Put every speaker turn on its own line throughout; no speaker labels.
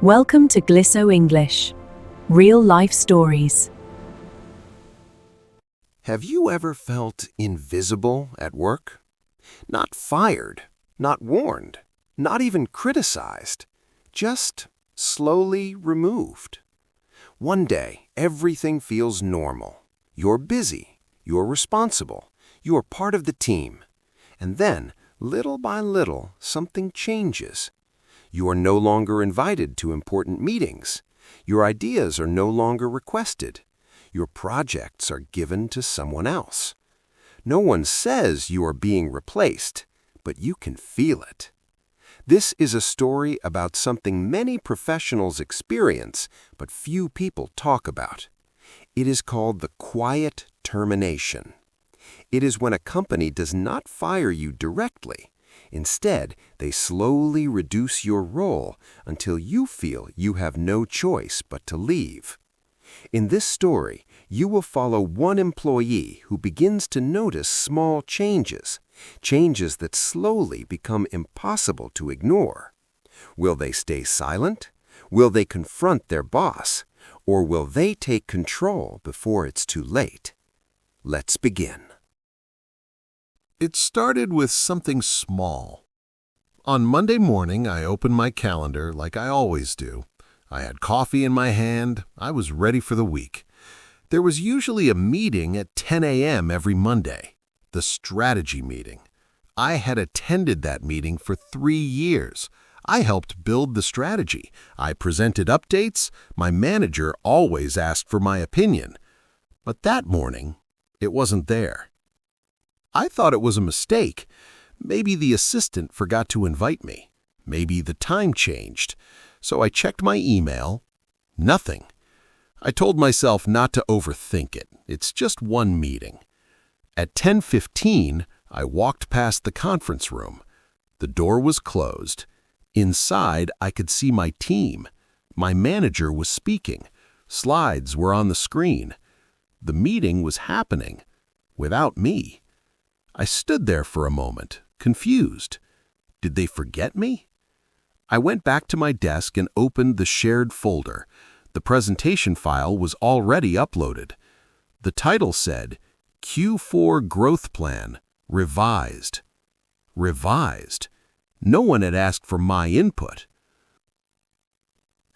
Welcome to Glisso English. Real life stories.
Have you ever felt invisible at work? Not fired, not warned, not even criticized, just slowly removed. One day, everything feels normal. You're busy, you're responsible, you're part of the team. And then, little by little, something changes. You are no longer invited to important meetings. Your ideas are no longer requested. Your projects are given to someone else. No one says you are being replaced, but you can feel it. This is a story about something many professionals experience, but few people talk about. It is called the quiet termination. It is when a company does not fire you directly. Instead, they slowly reduce your role until you feel you have no choice but to leave. In this story, you will follow one employee who begins to notice small changes that slowly become impossible to ignore. Will they stay silent? Will they confront their boss? Or will they take control before it's too late? Let's begin.
It started with something small. On Monday morning, I opened my calendar like I always do. I had coffee in my hand. I was ready for the week. There was usually a meeting at 10 a.m. every Monday, the strategy meeting. I had attended that meeting for 3 years. I helped build the strategy. I presented updates. My manager always asked for my opinion. But that morning, it wasn't there. I thought it was a mistake. Maybe the assistant forgot to invite me. Maybe the time changed. So I checked my email. Nothing. I told myself not to overthink it. It's just one meeting. At 10:15, I walked past the conference room. The door was closed. Inside, I could see my team. My manager was speaking. Slides were on the screen. The meeting was happening without me. I stood there for a moment, confused. Did they forget me? I went back to my desk and opened the shared folder. The presentation file was already uploaded. The title said, Q4 Growth Plan, Revised. Revised? No one had asked for my input.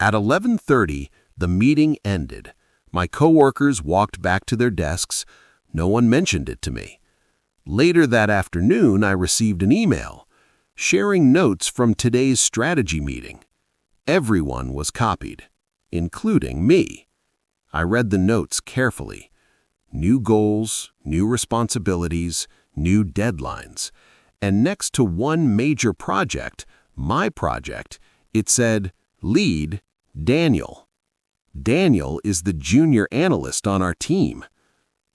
At 11:30, the meeting ended. My coworkers walked back to their desks. No one mentioned it to me. Later that afternoon, I received an email sharing notes from today's strategy meeting. Everyone was copied, including me. I read the notes carefully. New goals, new responsibilities, new deadlines. And next to one major project, my project, it said, Lead, Daniel. Daniel is the junior analyst on our team.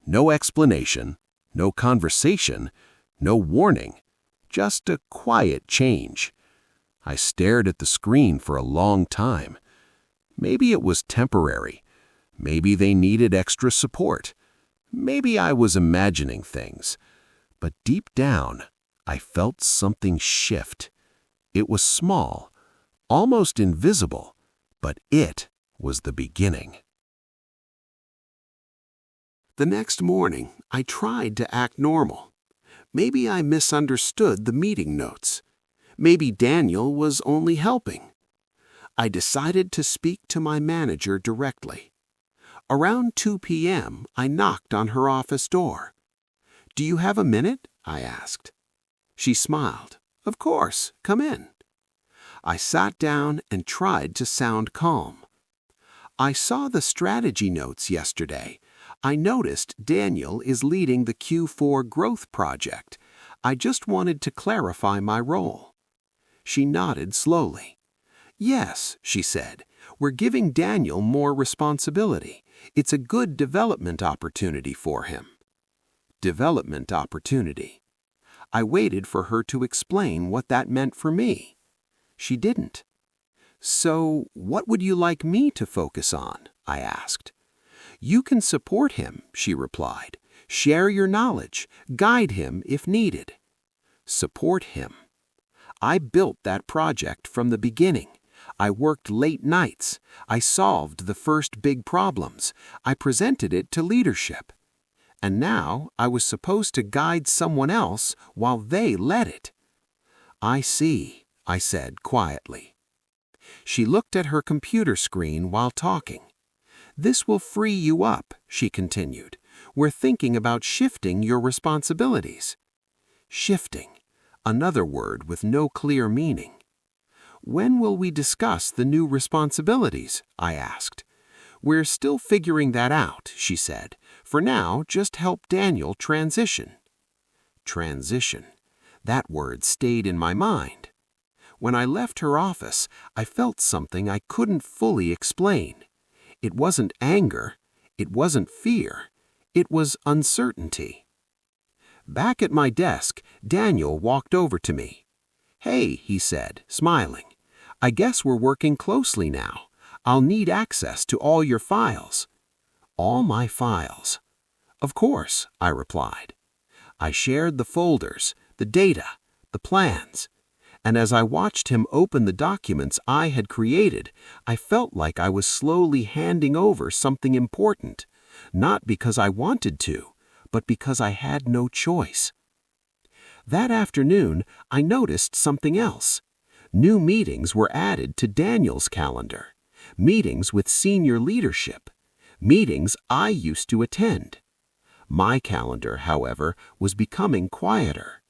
No explanation. No conversation, no warning, just a quiet change. I stared at the screen for a long time. Maybe it was temporary. Maybe they needed extra support. Maybe I was imagining things. But deep down, I felt something shift. It was small, almost invisible, but it was the beginning. The next morning, I tried to act normal. Maybe I misunderstood the meeting notes. Maybe Daniel was only helping. I decided to speak to my manager directly. Around 2 p.m., I knocked on her office door. "Do you have a minute?" I asked. She smiled. "Of course, come in." I sat down and tried to sound calm. "I saw the strategy notes yesterday. I noticed Daniel is leading the Q4 growth project. I just wanted to clarify my role." She nodded slowly. "Yes," she said, "we're giving Daniel more responsibility. It's a good development opportunity for him." Development opportunity. I waited for her to explain what that meant for me. She didn't. "So, what would you like me to focus on?" I asked. "You can support him," she replied. "Share your knowledge. Guide him if needed." Support him. I built that project from the beginning.
I worked late nights. I solved the first big problems. I presented it to leadership. And now I was supposed to guide someone else while they led it. I see, I said quietly. She looked at her computer screen while talking. This will free you up, she continued. We're thinking about shifting your responsibilities. Shifting, another word with no clear meaning. When will we discuss the new responsibilities? I asked. We're still figuring that out, she said. For now, just help Daniel transition. Transition. That word stayed in my mind. When I left her office, I felt something I couldn't fully explain. It wasn't anger. It wasn't fear. It was uncertainty. Back at my desk, Daniel walked over to me. Hey, he said, smiling. I guess we're working closely now. I'll need access to all your files. All my files. Of course, I replied. I shared the folders, the data, the plans. And as I watched him open the documents I had created, I felt like I was slowly handing over something important, not because I wanted to, but because I had no choice. That afternoon, I noticed something else. New meetings were added to Daniel's calendar, meetings with senior leadership, meetings I used to attend. My calendar, however, was becoming quieter.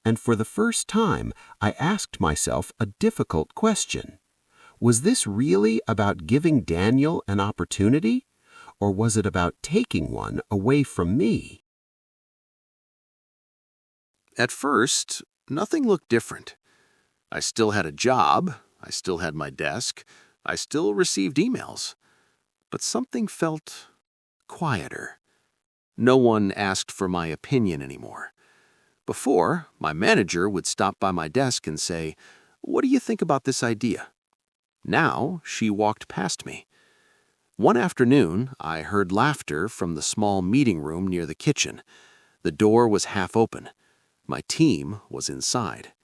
And for the first time, I asked myself a difficult question. Was this really about giving Daniel an opportunity, or was it about taking one away from me?
At first, nothing looked different. I still had a job, I still had my desk, I still received emails. But something felt quieter. No one asked for my opinion anymore. Before, my manager would stop by my desk and say, "What do you think about this idea?" Now, she walked past me. One afternoon, I heard laughter from the small meeting room near the kitchen. The door was half open. My team was inside.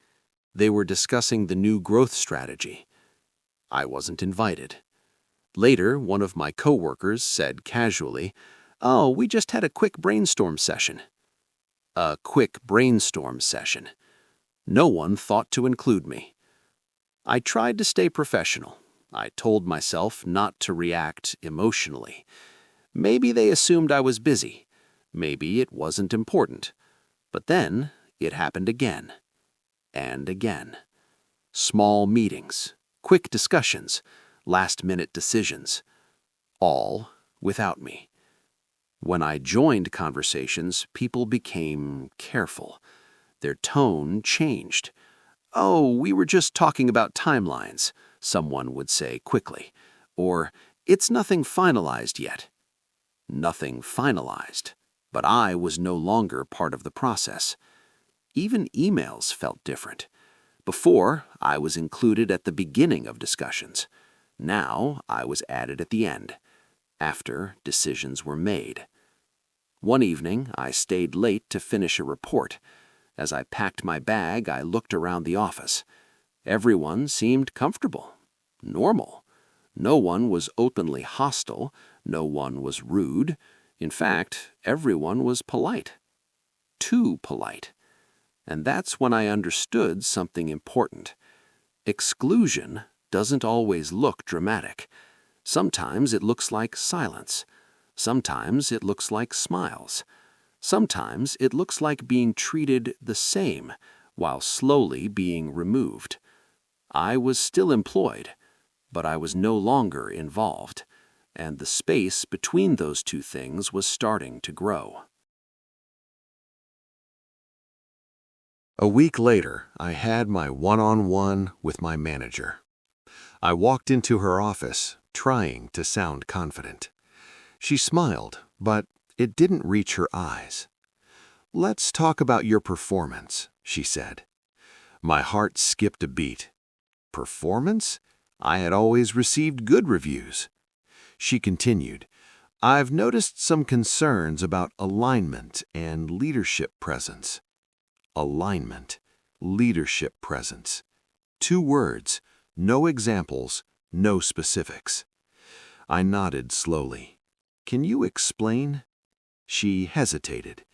They were discussing the new growth strategy. I wasn't invited. Later, one of my coworkers said casually, "Oh, we just had a quick brainstorm session." A quick brainstorm session. No one thought to include me. I tried to stay professional. I told myself not to react emotionally. Maybe they assumed I was busy. Maybe it wasn't important. But then it happened again. And again. Small meetings, quick discussions, last-minute decisions. All without me. When I joined conversations, people became careful. Their tone changed. "Oh, we were just talking about timelines," someone would say quickly. Or, "It's nothing finalized yet." Nothing finalized. But I was no longer part of the process. Even emails felt different. Before, I was included at the beginning of discussions. Now, I was added at the end, after decisions were made. One evening, I stayed late to finish a report. As I packed my bag, I looked around the office. Everyone seemed comfortable, normal. No one was openly hostile. No one was rude. In fact, everyone was polite. Too polite. And that's when I understood something important. Exclusion doesn't always look dramatic. Sometimes it looks like silence. Sometimes it looks like smiles. Sometimes it looks like being treated the same while slowly being removed. I was still employed, but I was no longer involved, and the space between those two things was starting to grow.
A week later, I had my one-on-one with my manager. I walked into her office, trying to sound confident. She smiled, but it didn't reach her eyes. "Let's talk about your performance," she said. My heart skipped a beat. Performance? I had always received good reviews. She continued, "I've noticed some concerns about alignment and leadership presence." Alignment, leadership presence. 2 words, no examples,
No specifics. I nodded slowly. Can you explain? She hesitated.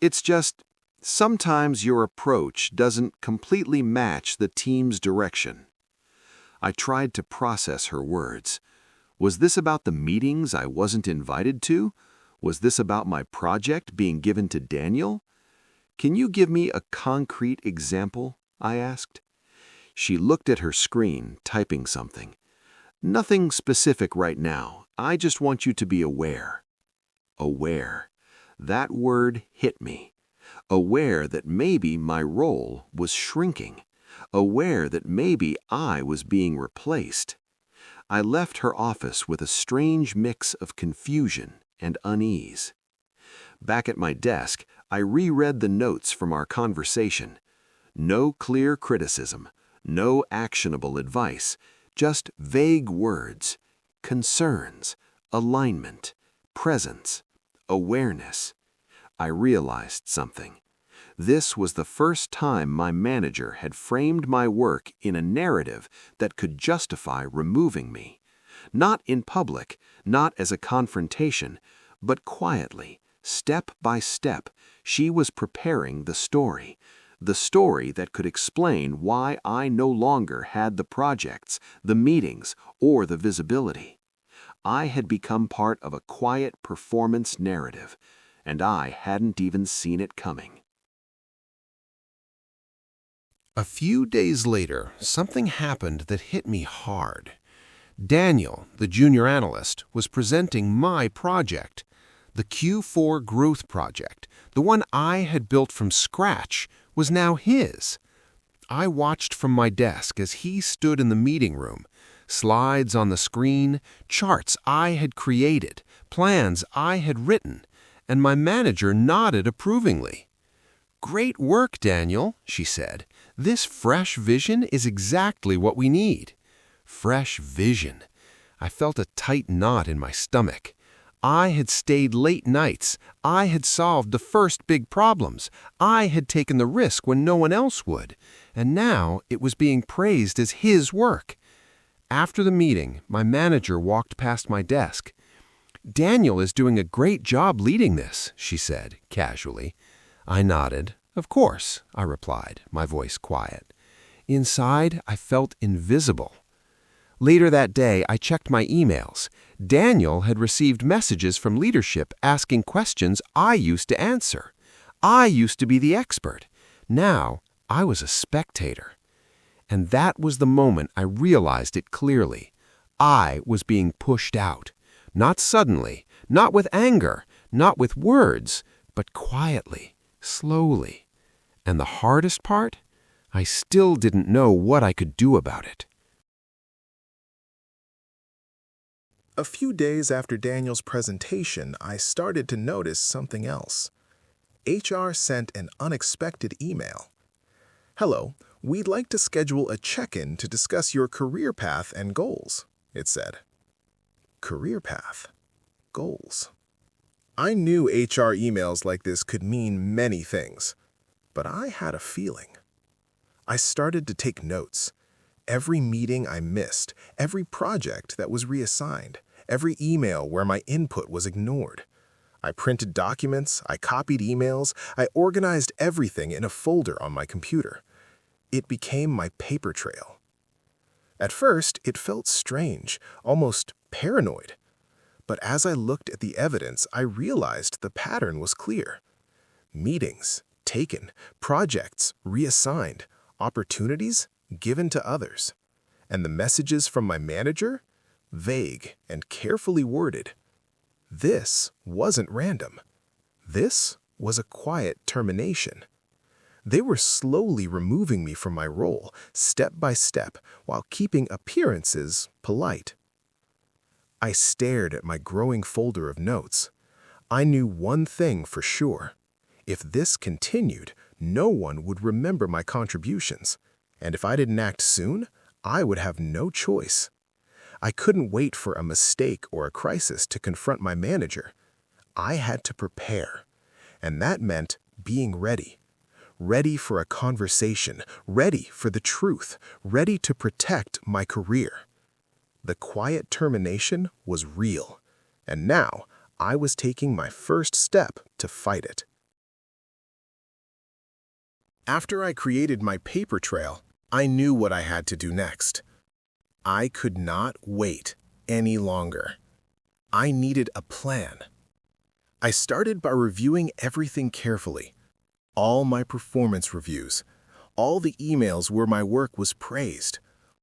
It's just, sometimes your approach doesn't completely match the team's direction. I tried to process her words. Was this about the meetings I wasn't invited to? Was this about my project being given to Daniel? Can you give me a concrete example? I asked. She looked at her screen, typing something. Nothing specific right now. I just want you to be aware. Aware. That word hit me. Aware that maybe my role was shrinking. Aware that maybe I was being replaced. I left her office with a strange mix of confusion and unease. Back at my desk, I reread the notes from our conversation. No clear criticism, no actionable advice, just vague words, concerns, alignment, presence, awareness. I realized something. This was the first time my manager had framed my work in a narrative that could justify removing me. Not in public, not as a confrontation, but quietly, step by step, she was preparing the story that could explain why I no longer had the projects, the meetings, or the visibility. I had become part of a quiet performance narrative, and I hadn't even seen it coming.
A few days later, something happened that hit me hard. Daniel, the junior analyst, was presenting my project, the Q4 growth project. The one I had built from scratch was now his. I watched from my desk as he stood in the meeting room, slides on the screen, charts I had created, plans I had written, and my manager nodded approvingly. "Great work, Daniel," she said. "This fresh vision is exactly what we need." Fresh vision. I felt a tight knot in my stomach. I had stayed late nights. I had solved the first big problems. I had taken the risk when no one else would. And now it was being praised as his work. After the meeting, my manager walked past my desk. "Daniel is doing a great job leading this," she said, casually. I nodded. "Of course," I replied, my voice quiet. Inside, I felt invisible. Later that day, I checked my emails. Daniel had received messages from leadership asking questions I used to answer. I used to be the expert. Now, I was a spectator. And that was the moment I realized it clearly. I was being pushed out. Not suddenly, not with anger, not with words, but quietly, slowly. And the hardest part? I still didn't know what I could do about it.
A few days after Daniel's presentation, I started to notice something else. HR sent an unexpected email. "Hello, we'd like to schedule a check-in to discuss your career path and goals," it said. Career path. Goals. I knew HR emails like this could mean many things, but I had a feeling. I started to take notes. Every meeting I missed, every project that was reassigned, every email where my input was ignored. I printed documents, I copied emails, I organized everything in a folder on my computer. It became my paper trail. At first, it felt strange, almost paranoid. But as I looked at the evidence, I realized the pattern was clear. Meetings taken, projects reassigned, opportunities given to others. And the messages from my manager? Vague and carefully worded. This wasn't random. This was a quiet termination. They were slowly removing me from my role, step by step, while keeping appearances polite. I stared at my growing folder of notes. I knew one thing for sure. If this continued, no one would remember my contributions. And if I didn't act soon, I would have no choice. I couldn't wait for a mistake or a crisis to confront my manager. I had to prepare. And that meant being ready. Ready for a conversation, ready for the truth, ready to protect my career. The quiet termination was real, and now I was taking my first step to fight it. After I created my paper trail, I knew what I had to do next. I could not wait any longer. I needed a plan. I started by reviewing everything carefully. All my performance reviews, all the emails where my work was praised,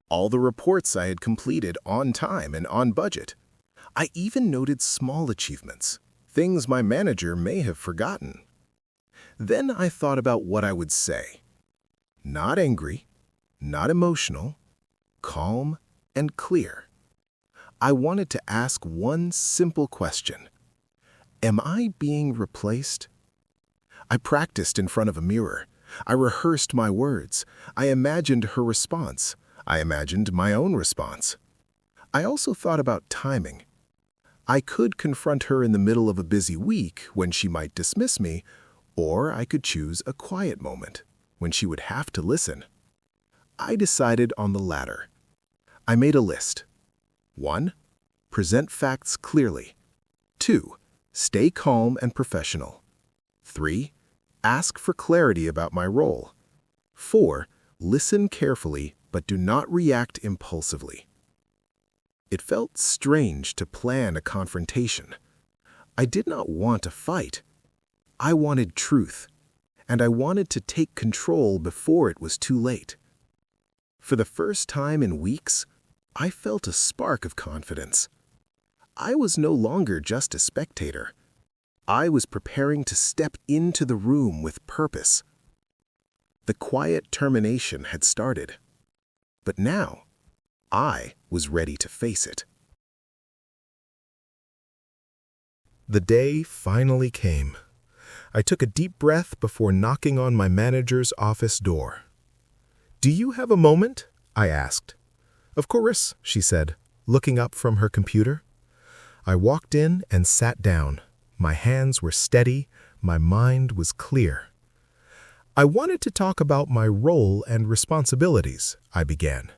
all the reports I had completed on time and on budget. I even noted small achievements, things my manager may have forgotten. Then I thought about what I would say. Not angry, not emotional, calm and clear. I wanted to ask one simple question. Am I being replaced? I practiced in front of a mirror. I rehearsed my words. I imagined her response. I imagined my own response. I also thought about timing. I could confront her in the middle of a busy week when she might dismiss me, or I could choose a quiet moment when she would have to listen. I decided on the latter. I made a list. 1. Present facts clearly. 2. Stay calm and professional. 3. Ask for clarity about my role. 4. Listen carefully, but do not react impulsively. It felt strange to plan a confrontation. I did not want a fight. I wanted truth, and I wanted to take control before it was too late. For the first time in weeks, I felt a spark of confidence. I was no longer just a spectator. I was preparing to step into the room with purpose. The quiet termination had started, but now I was ready to face it. The day finally came. I took a deep breath before knocking on my manager's office door. "Do you have a moment?" I asked. "Of course," she said, looking up from her computer. I walked in and sat down. My hands were steady, my mind was clear. "I wanted to talk about my role and responsibilities," I began.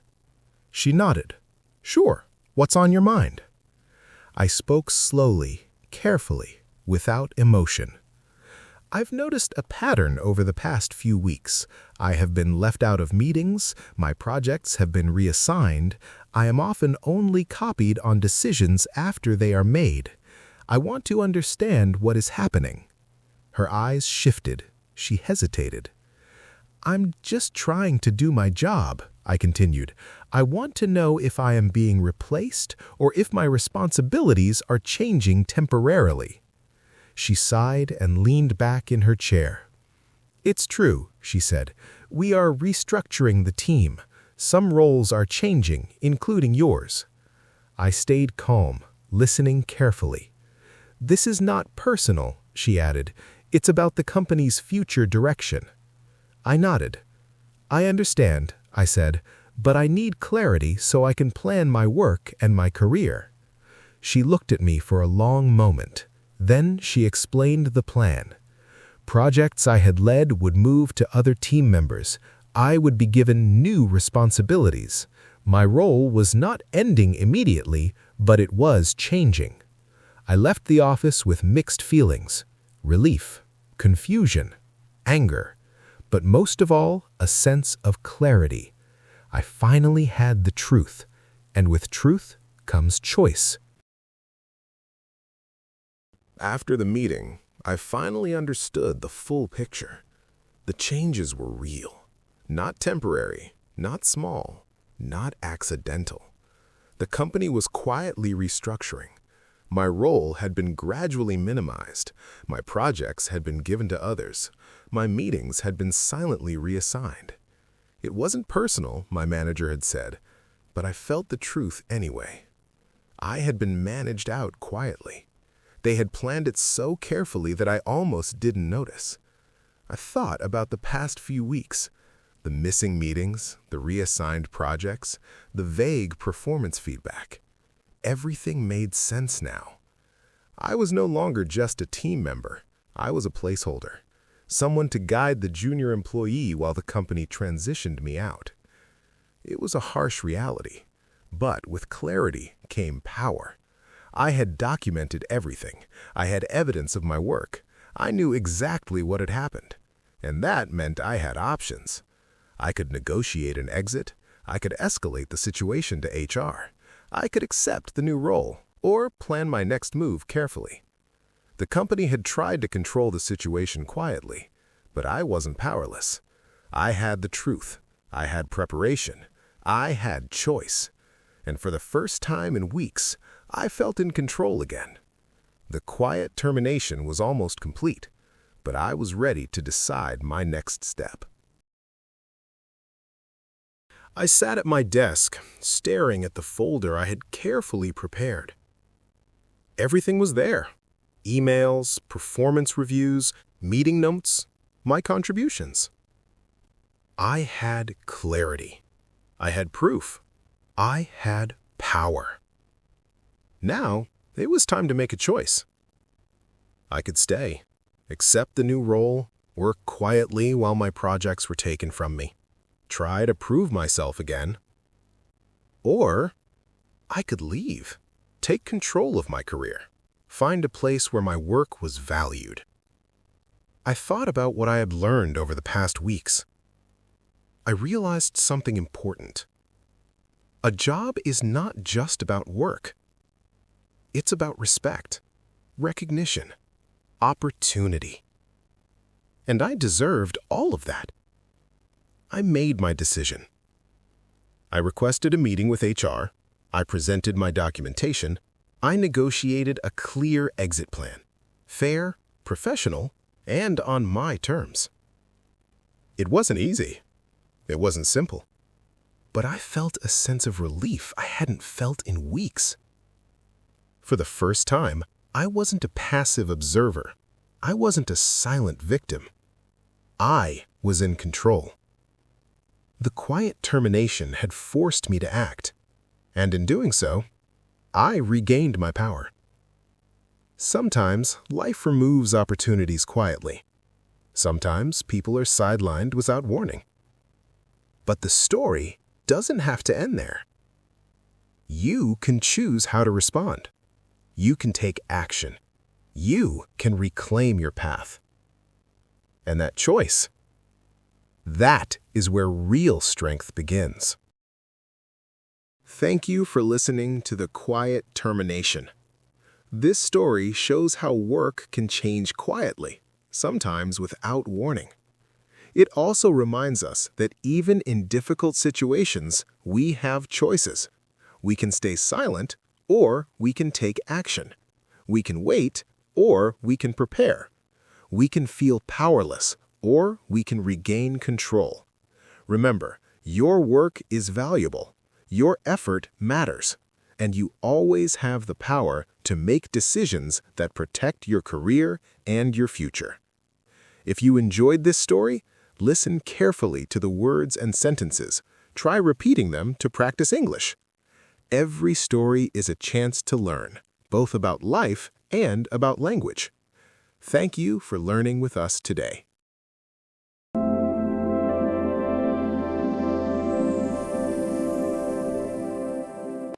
She nodded. "Sure, what's on your mind?" I spoke slowly, carefully, without emotion. "I've noticed a pattern over the past few weeks. I have been left out of meetings, my projects have been reassigned, I am often only copied on decisions after they are made. I want to understand what is happening." Her eyes shifted. She hesitated. "I'm just trying to do my job," I continued. "I want to know if I am being replaced or if my responsibilities are changing temporarily." She sighed and leaned back in her chair. "It's true," she said. "We are restructuring the team. Some roles are changing, including yours." I stayed calm, listening carefully. "This is not personal," she added. "It's about the company's future direction." I nodded. "I understand," I said, "but I need clarity so I can plan my work and my career." She looked at me for a long moment. Then she explained the plan. Projects I had led would move to other team members. I would be given new responsibilities. My role was not ending immediately, but it was changing. I left the office with mixed feelings: relief, confusion, anger, but most of all, a sense of clarity. I finally had the truth, and with truth comes choice. After the meeting, I finally understood the full picture. The changes were real, not temporary, not small, not accidental. The company was quietly restructuring. My role had been gradually minimized. My projects had been given to others. My meetings had been silently reassigned. It wasn't personal, my manager had said, but I felt the truth anyway. I had been managed out quietly. They had planned it so carefully that I almost didn't notice. I thought about the past few weeks, the missing meetings, the reassigned projects, the vague performance feedback. Everything made sense now. I was no longer just a team member. I was a placeholder, someone to guide the junior employee while the company transitioned me out. It was a harsh reality, But with clarity came power. I had documented everything. I had evidence of my work. I knew exactly what had happened. And that meant I had options. I could negotiate an exit. I could escalate the situation to HR. I could accept the new role or plan my next move carefully. The company had tried to control the situation quietly, but I wasn't powerless. I had the truth. I had preparation. I had choice. And for the first time in weeks, I felt in control again. The quiet termination was almost complete, but I was ready to decide my next step. I sat at my desk, staring at the folder I had carefully prepared. Everything was there. Emails, performance reviews, meeting notes, my contributions. I had clarity. I had proof. I had power. Now, it was time to make a choice. I could stay, accept the new role, work quietly while my projects were taken from me, try to prove myself again. Or I could leave, take control of my career, find a place where my work was valued. I thought about what I had learned over the past weeks. I realized something important. A job is not just about work. It's about respect, recognition, opportunity. And I deserved all of that. I made my decision. I requested a meeting with HR. I presented my documentation. I negotiated a clear exit plan, fair, professional, and on my terms. It wasn't easy. It wasn't simple. But I felt a sense of relief I hadn't felt in weeks. For the first time, I wasn't a passive observer. I wasn't a silent victim. I was in control. The quiet termination had forced me to act, and in doing so, I regained my power. Sometimes life removes opportunities quietly. Sometimes people are sidelined without warning. But the story doesn't have to end there. You can choose how to respond. You can take action. You can reclaim your path. And that choice, that is where real strength begins. Thank you for listening to The Quiet Termination. This story shows how work can change quietly, sometimes without warning. It also reminds us that even in difficult situations, we have choices. We can stay silent, or we can take action. We can wait, or we can prepare. We can feel powerless, or we can regain control. Remember, your work is valuable. Your effort matters, and you always have the power to make decisions that protect your career and your future. If you enjoyed this story, listen carefully to the words and sentences. Try repeating them to practice English. Every story is a chance to learn, both about life and about language. Thank you for learning with us today.